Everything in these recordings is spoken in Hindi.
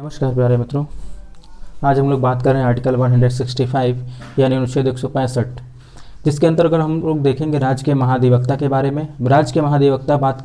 नमस्कार प्यारे मित्रों। आज हम लोग बात कर रहे हैं आर्टिकल 165 यानी अनुच्छेद 165, जिसके अंतर्गत हम लोग देखेंगे राज्य के महाधिवक्ता के बारे में। राज्य के महाधिवक्ता बात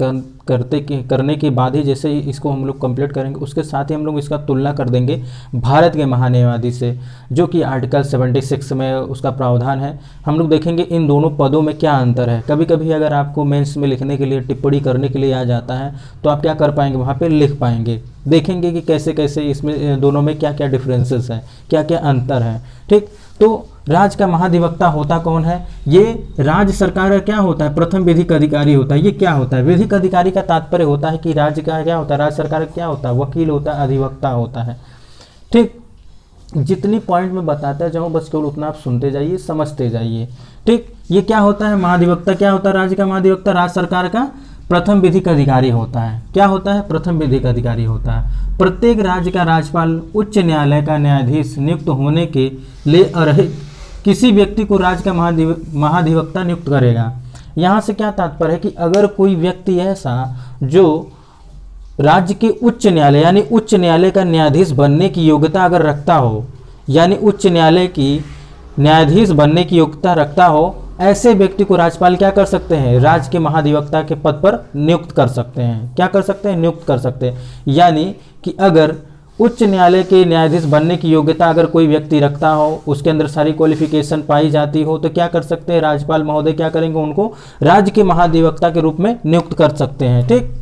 करने के बाद ही जैसे ही इसको हम लोग कंप्लीट करेंगे, उसके साथ ही हम लोग इसका तुलना कर देंगे भारत के महान्यायवादी से, जो कि आर्टिकल 76 में उसका प्रावधान है। हम लोग देखेंगे इन दोनों पदों में क्या अंतर है। कभी कभी अगर आपको मेंस में लिखने के लिए, टिप्पणी करने के लिए आ जाता है, तो आप क्या कर पाएंगे, वहाँ पर लिख पाएंगे। देखेंगे कि कैसे कैसे इसमें दोनों में क्या क्या डिफरेंसेस हैं, क्या क्या अंतर है। ठीक, तो राज्य का महाधिवक्ता होता कौन है? ये राज्य सरकार का क्या होता है? प्रथम विधिक अधिकारी होता है। ये क्या होता है? विधिक अधिकारी का तात्पर्य होता है कि राज्य का क्या होता है, राज्य सरकार का क्या होता है, वकील होता है, अधिवक्ता होता है। ठीक, जितनी पॉइंट में बताता जाऊँ बस केवल उतना आप सुनते जाइए, समझते जाइए। ठीक, ये क्या होता है महाधिवक्ता? क्या होता है राज्य का महाधिवक्ता? राज्य सरकार का प्रथम विधिक अधिकारी होता है। क्या होता है? प्रथम विधिक अधिकारी होता है। प्रत्येक राज्य का राज्यपाल उच्च न्यायालय का न्यायाधीश नियुक्त होने के लिए अर्हित किसी व्यक्ति को राज्य का महाधिवक्ता नियुक्त करेगा। यहाँ से क्या तात्पर्य है कि अगर कोई व्यक्ति ऐसा जो राज्य के उच्च न्यायालय यानी उच्च न्यायालय का न्यायाधीश बनने की योग्यता अगर रखता हो, यानी उच्च न्यायालय की न्यायाधीश बनने की योग्यता रखता हो, ऐसे व्यक्ति को राज्यपाल क्या कर सकते हैं? राज्य के महाधिवक्ता के पद पर नियुक्त कर सकते हैं। क्या कर सकते हैं? नियुक्त कर सकते हैं। यानी कि अगर उच्च न्यायालय के न्यायाधीश बनने की योग्यता अगर कोई व्यक्ति रखता हो, उसके अंदर सारी क्वालिफिकेशन पाई जाती हो, तो क्या कर सकते हैं? राज्यपाल महोदय क्या करेंगे? उनको राज्य के महाधिवक्ता के रूप में नियुक्त कर सकते हैं। ठीक,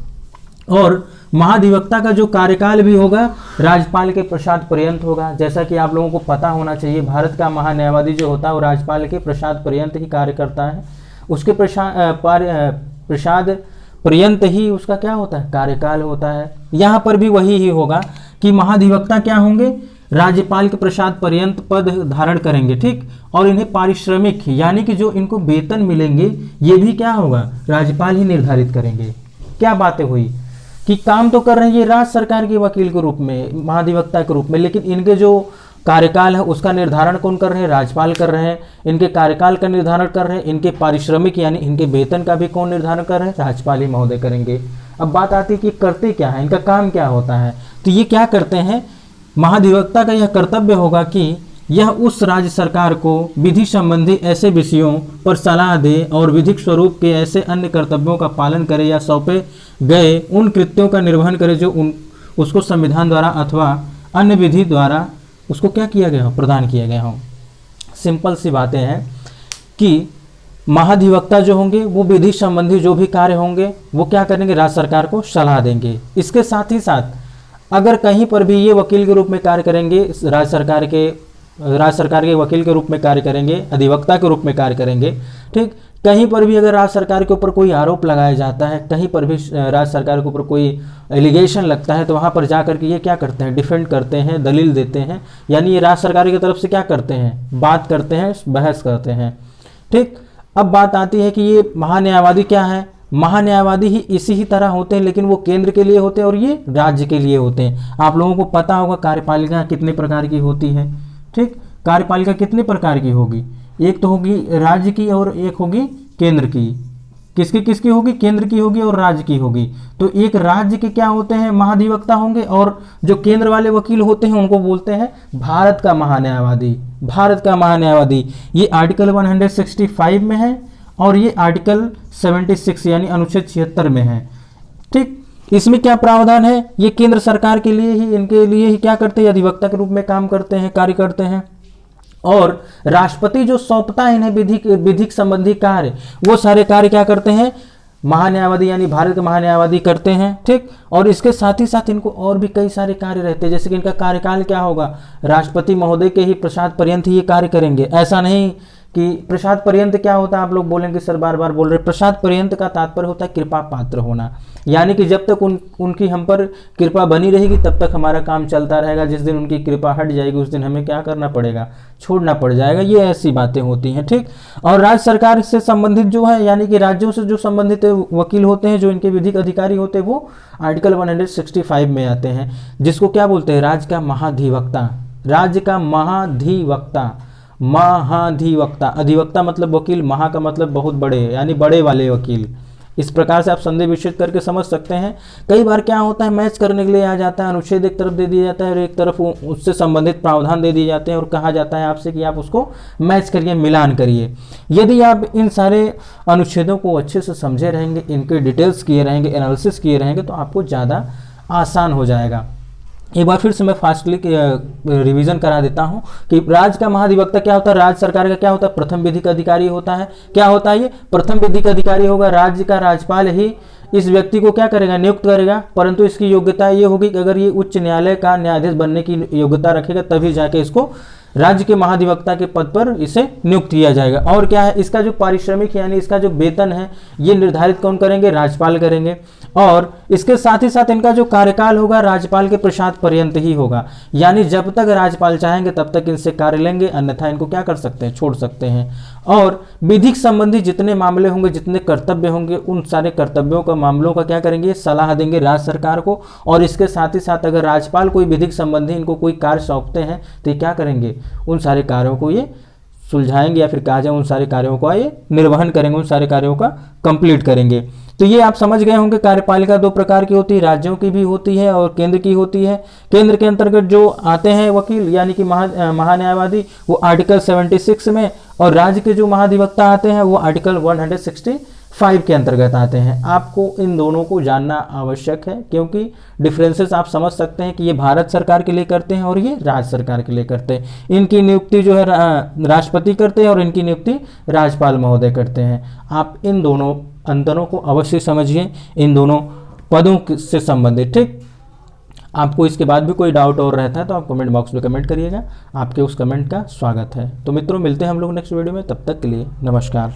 और महाधिवक्ता का जो कार्यकाल भी होगा राज्यपाल के प्रसाद पर्यंत होगा। जैसा कि आप लोगों को पता होना चाहिए, भारत का महान्यायवादी जो होता है वो राज्यपाल के प्रसाद पर्यंत ही कार्य करता है। उसके प्रसाद पर्यंत ही उसका क्या होता है? कार्यकाल होता है। यहाँ पर भी वही ही होगा कि महाधिवक्ता क्या होंगे? राज्यपाल के प्रसाद पर्यंत पद धारण करेंगे। ठीक, और इन्हें पारिश्रमिक यानी कि जो इनको वेतन मिलेंगे ये भी क्या होगा? राज्यपाल ही निर्धारित करेंगे। क्या बातें हुई कि काम तो कर रहे हैं ये राज्य सरकार के वकील के रूप में, महाधिवक्ता के रूप में, लेकिन इनके जो कार्यकाल है उसका निर्धारण कौन कर रहे हैं? राज्यपाल कर रहे हैं। इनके कार्यकाल का निर्धारण कर रहे हैं। इनके पारिश्रमिक यानी इनके वेतन का भी कौन निर्धारण कर रहे हैं? राज्यपाल ही महोदय करेंगे। अब बात आती है कि करते क्या है, इनका काम क्या होता है। तो ये क्या करते हैं? महाधिवक्ता का यह कर्तव्य होगा कि यह उस राज्य सरकार को विधि संबंधी ऐसे विषयों पर सलाह दे और विधिक स्वरूप के ऐसे अन्य कर्तव्यों का पालन करे या सौंपे गए उन कृत्यों का निर्वहन करे जो उसको संविधान द्वारा अथवा अन्य विधि द्वारा उसको क्या किया गया हो? प्रदान किया गया हो। सिंपल सी बातें हैं कि महाधिवक्ता जो होंगे वो विधि संबंधी जो भी कार्य होंगे वो क्या करेंगे? राज्य सरकार को सलाह देंगे। इसके साथ ही साथ अगर कहीं पर भी ये वकील के रूप में कार्य करेंगे, राज्य सरकार के वकील के रूप में कार्य करेंगे, अधिवक्ता के रूप में कार्य करेंगे। ठीक, कहीं पर भी अगर राज्य सरकार के ऊपर कोई आरोप लगाया जाता है, कहीं पर भी राज्य सरकार के ऊपर कोई एलिगेशन लगता है, तो वहाँ पर जा करके ये क्या करते हैं? डिफेंड करते हैं, दलील देते हैं। यानी ये राज्य सरकार की तरफ से क्या करते हैं? बात करते हैं, बहस करते हैं। ठीक, अब बात आती है कि ये महान्यायवादी क्या है? महान्यायवादी ही इसी ही तरह होते हैं, लेकिन वो केंद्र के लिए होते हैं और ये राज्य के लिए होते हैं। आप लोगों को पता होगा कार्यपालिका कितने प्रकार की होती है। ठीक, कार्यपालिका कितने प्रकार की होगी? एक तो होगी राज्य की और एक होगी केंद्र की। किसकी किसकी होगी? केंद्र की होगी और राज्य की होगी। तो एक राज्य के क्या होते हैं? महाधिवक्ता होंगे, और जो केंद्र वाले वकील होते हैं उनको बोलते हैं भारत का महान्यायवादी। भारत का महान्यायवादी ये आर्टिकल 165 में है और ये आर्टिकल 76 यानी अनुच्छेद 76 में है। ठीक, इसमें क्या प्रावधान है? ये केंद्र सरकार के लिए ही, इनके लिए ही क्या करते हैं? अधिवक्ता के रूप में काम करते हैं, कार्य करते हैं। और राष्ट्रपति जो सौंपता है इन्हें विधिक संबंधी कार्य, वो सारे कार्य क्या करते हैं? महान्यायवादी यानी भारत के महान्यायवादी करते हैं। ठीक, और इसके साथ ही साथ इनको और भी कई सारे कार्य रहते हैं, जैसे कि इनका कार्यकाल क्या होगा? राष्ट्रपति महोदय के ही प्रसाद पर्यंत ही ये कार्य करेंगे। ऐसा नहीं कि प्रसाद पर्यंत क्या होता है? आप लोग बोलेंगे सर बार बार बोल रहे। प्रसाद पर्यंत का तात्पर्य होता है कृपा पात्र होना, यानी कि जब तक उनकी हम पर कृपा बनी रहेगी तब तक हमारा काम चलता रहेगा। जिस दिन उनकी कृपा हट जाएगी उस दिन हमें क्या करना पड़ेगा? छोड़ना पड़ जाएगा। ये ऐसी बातें होती हैं। ठीक, और राज्य सरकार से संबंधित जो है यानी कि राज्यों से जो संबंधित वकील होते हैं, जो इनके विधिक अधिकारी होते हैं, वो आर्टिकल 165 में आते हैं, जिसको क्या बोलते हैं? राज्य का महाधिवक्ता। राज्य का महाधिवक्ता, महाधिवक्ता, अधिवक्ता मतलब वकील, महा का मतलब बहुत बड़े यानी बड़े वाले वकील, इस प्रकार से आप संधि विच्छेद करके समझ सकते हैं। कई बार क्या होता है, मैच करने के लिए आ जाता है, अनुच्छेद एक तरफ दे दिया जाता है और एक तरफ उससे संबंधित प्रावधान दे दिए जाते हैं और कहा जाता है आपसे कि आप उसको मैच करिए, मिलान करिए। यदि आप इन सारे अनुच्छेदों को अच्छे से समझे रहेंगे, इनके डिटेल्स किए रहेंगे, एनालिसिस किए रहेंगे, तो आपको ज़्यादा आसान हो जाएगा। एक बार फिर से मैं फास्टली रिवीजन करा देता हूं कि राज्य का महाधिवक्ता क्या होता है, राज्य सरकार का क्या होता है, प्रथम विधिक अधिकारी होता है। क्या होता है ये, प्रथम विधिक अधिकारी होगा। राज्य का राज्यपाल ही इस व्यक्ति को क्या करेगा, नियुक्त करेगा, परंतु इसकी योग्यता ये होगी कि अगर ये उच्च न्यायालय का न्यायाधीश बनने की योग्यता रखेगा तभी जाके इसको राज्य के महाधिवक्ता के पद पर इसे नियुक्त किया जाएगा। और क्या है, इसका जो पारिश्रमिक यानी इसका जो वेतन है ये निर्धारित कौन करेंगे, राज्यपाल करेंगे। और इसके साथ ही साथ इनका जो कार्यकाल होगा राज्यपाल के प्रसाद पर्यंत ही होगा, यानी जब तक राज्यपाल चाहेंगे तब तक इनसे कार्य लेंगे, अन्यथा इनको क्या कर सकते हैं, छोड़ सकते हैं। और विधिक संबंधी जितने मामले होंगे, जितने कर्तव्य होंगे, उन सारे कर्तव्यों का मामलों का क्या करेंगे, सलाह देंगे राज्य सरकार को। और इसके साथ ही साथ अगर राज्यपाल कोई विधिक संबंधी इनको कोई कार्य सौंपते हैं तो ये क्या करेंगे, उन सारे कार्यों को ये सुलझाएंगे या फिर कहा जाए उन सारे कार्यों का ये निर्वहन करेंगे, उन सारे कार्यों का कंप्लीट करेंगे। तो ये आप समझ गए होंगे कार्यपालिका दो प्रकार की होती है, राज्यों की भी होती है और केंद्र की होती है। केंद्र के अंतर्गत जो आते हैं वकील यानी कि महान्यायवादी वो आर्टिकल 76 में, और राज्य के जो महाधिवक्ता आते हैं वो आर्टिकल 165 के अंतर्गत आते हैं। आपको इन दोनों को जानना आवश्यक है क्योंकि डिफरेंसेस आप समझ सकते हैं कि ये भारत सरकार के लिए करते हैं और ये राज्य सरकार के लिए करते हैं। इनकी नियुक्ति जो है राष्ट्रपति करते हैं और इनकी नियुक्ति राज्यपाल महोदय करते हैं। आप इन दोनों अंतरों को अवश्य समझिए, इन दोनों पदों से संबंधित। ठीक, आपको इसके बाद भी कोई डाउट और रहता है तो आप कमेंट बॉक्स में कमेंट करिएगा, आपके उस कमेंट का स्वागत है। तो मित्रों, मिलते हैं हम लोग नेक्स्ट वीडियो में, तब तक के लिए नमस्कार।